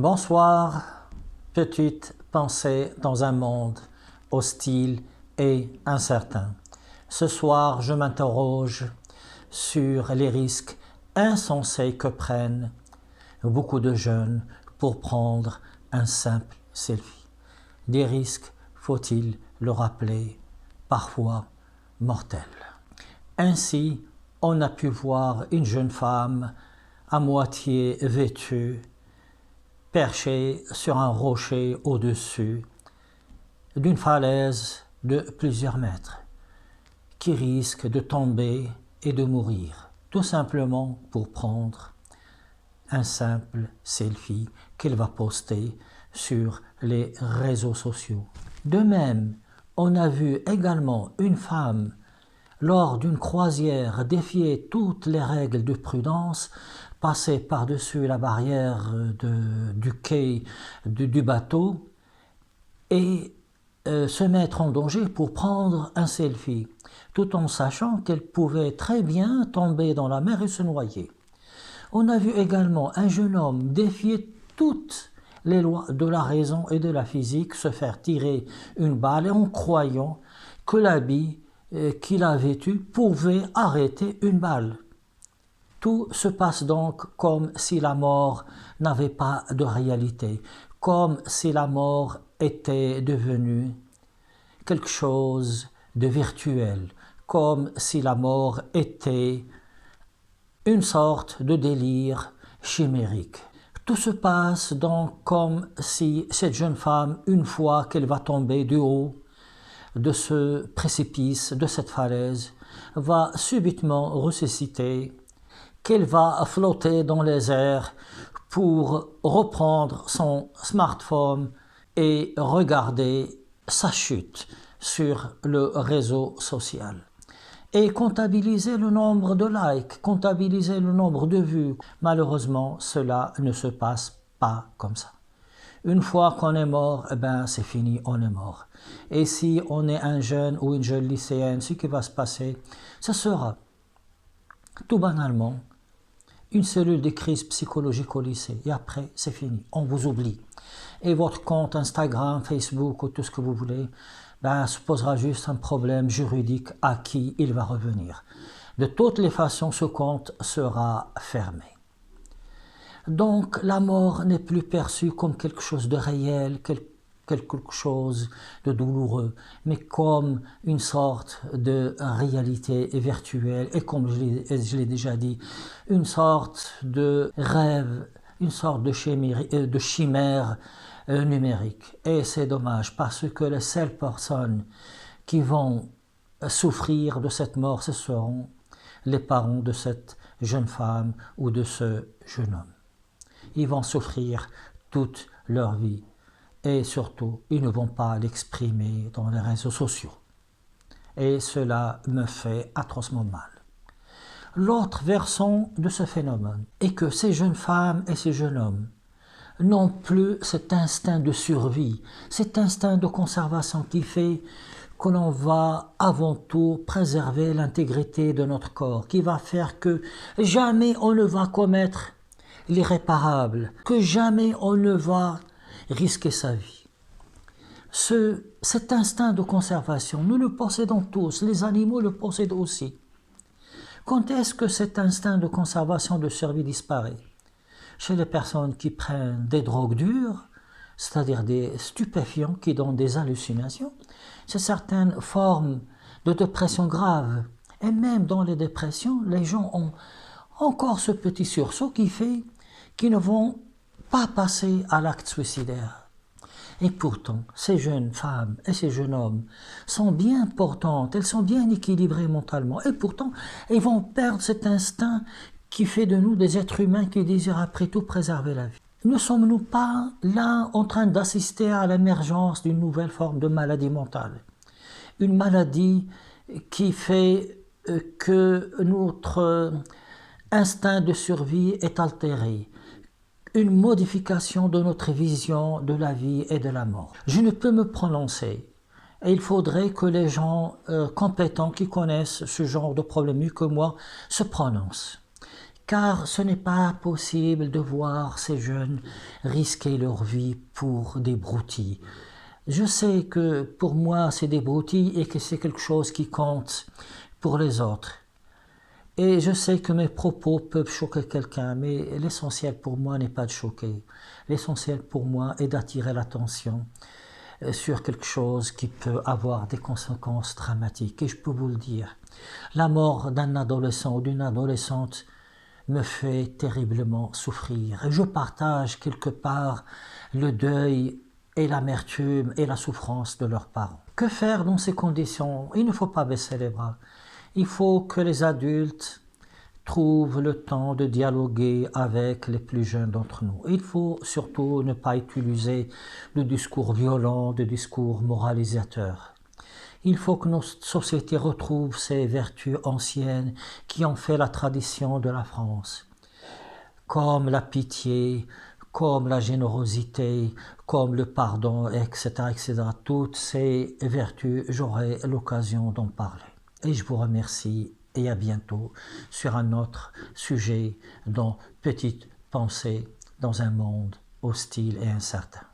Bonsoir, petite pensée dans un monde hostile et incertain. Ce soir, je m'interroge sur les risques insensés que prennent beaucoup de jeunes pour prendre un simple selfie. Des risques, faut-il le rappeler, parfois mortels. Ainsi, on a pu voir une jeune femme à moitié vêtue, perchée sur un rocher au-dessus d'une falaise de plusieurs mètres, qui risque de tomber et de mourir, tout simplement pour prendre un simple selfie qu'elle va poster sur les réseaux sociaux. De même, on a vu également une femme lors d'une croisière défier toutes les règles de prudence, passer par-dessus la barrière du quai du bateau et se mettre en danger pour prendre un selfie, tout en sachant qu'elle pouvait très bien tomber dans la mer et se noyer. On a vu également un jeune homme défier toutes les lois de la raison et de la physique, se faire tirer une balle en croyant que l'habit qu'il a vêtu pouvait arrêter une balle. Tout se passe donc comme si la mort n'avait pas de réalité, comme si la mort était devenue quelque chose de virtuel, comme si la mort était une sorte de délire chimérique. Tout se passe donc comme si cette jeune femme, une fois qu'elle va tomber du haut de ce précipice, de cette falaise, va subitement ressusciter, qu'elle va flotter dans les airs pour reprendre son smartphone et regarder sa chute sur le réseau social. Et comptabiliser le nombre de likes, comptabiliser le nombre de vues. Malheureusement, cela ne se passe pas comme ça. Une fois qu'on est mort, c'est fini, on est mort. Et si on est un jeune ou une jeune lycéenne, ce qui va se passer, ce sera tout banalement une cellule de crise psychologique au lycée. Et après, c'est fini, on vous oublie. Et votre compte Instagram, Facebook ou tout ce que vous voulez, se posera juste un problème juridique à qui il va revenir. De toutes les façons, ce compte sera fermé. Donc la mort n'est plus perçue comme quelque chose de réel, quelque chose de douloureux, mais comme une sorte de réalité virtuelle et comme je l'ai déjà dit, une sorte de rêve, une sorte de chimère numérique. Et c'est dommage parce que les seules personnes qui vont souffrir de cette mort, ce seront les parents de cette jeune femme ou de ce jeune homme. Ils vont souffrir toute leur vie et surtout, ils ne vont pas l'exprimer dans les réseaux sociaux. Et cela me fait atrocement mal. L'autre versant de ce phénomène est que ces jeunes femmes et ces jeunes hommes n'ont plus cet instinct de survie, cet instinct de conservation qui fait que l'on va avant tout préserver l'intégrité de notre corps, qui va faire que jamais on ne va commettre l'irréparable, que jamais on ne va risquer sa vie. Cet instinct de conservation, nous le possédons tous, les animaux le possèdent aussi. Quand est-ce que cet instinct de conservation de survie disparaît? Chez les personnes qui prennent des drogues dures, c'est-à-dire des stupéfiants qui donnent des hallucinations, c'est certaines formes de dépression grave. Et même dans les dépressions, les gens ont encore ce petit sursaut qui fait qu'ils ne vont pas passer à l'acte suicidaire. Et pourtant, ces jeunes femmes et ces jeunes hommes sont bien portantes, elles sont bien équilibrées mentalement. Et pourtant, ils vont perdre cet instinct qui fait de nous des êtres humains qui désirent après tout préserver la vie. Ne sommes-nous pas là en train d'assister à l'émergence d'une nouvelle forme de maladie mentale? Une maladie qui fait que notre instinct de survie est altéré. Une modification de notre vision de la vie et de la mort. Je ne peux me prononcer. Et il faudrait que les gens compétents qui connaissent ce genre de problème mieux que moi se prononcent. car ce n'est pas possible de voir ces jeunes risquer leur vie pour des broutilles. Je sais que pour moi c'est des broutilles et que c'est quelque chose qui compte pour les autres. Et je sais que mes propos peuvent choquer quelqu'un, mais l'essentiel pour moi n'est pas de choquer. L'essentiel pour moi est d'attirer l'attention sur quelque chose qui peut avoir des conséquences dramatiques. Et je peux vous le dire, la mort d'un adolescent ou d'une adolescente me fait terriblement souffrir. Et je partage quelque part le deuil et l'amertume et la souffrance de leurs parents. Que faire dans ces conditions? Il ne faut pas baisser les bras. Il faut que les adultes trouvent le temps de dialoguer avec les plus jeunes d'entre nous. Il faut surtout ne pas utiliser de discours violents, de discours moralisateurs. Il faut que notre société retrouve ces vertus anciennes qui ont fait la tradition de la France, comme la pitié, comme la générosité, comme le pardon, etc., etc. Toutes ces vertus, j'aurai l'occasion d'en parler. Et je vous remercie et à bientôt sur un autre sujet dans Petite Pensée dans un monde hostile et incertain.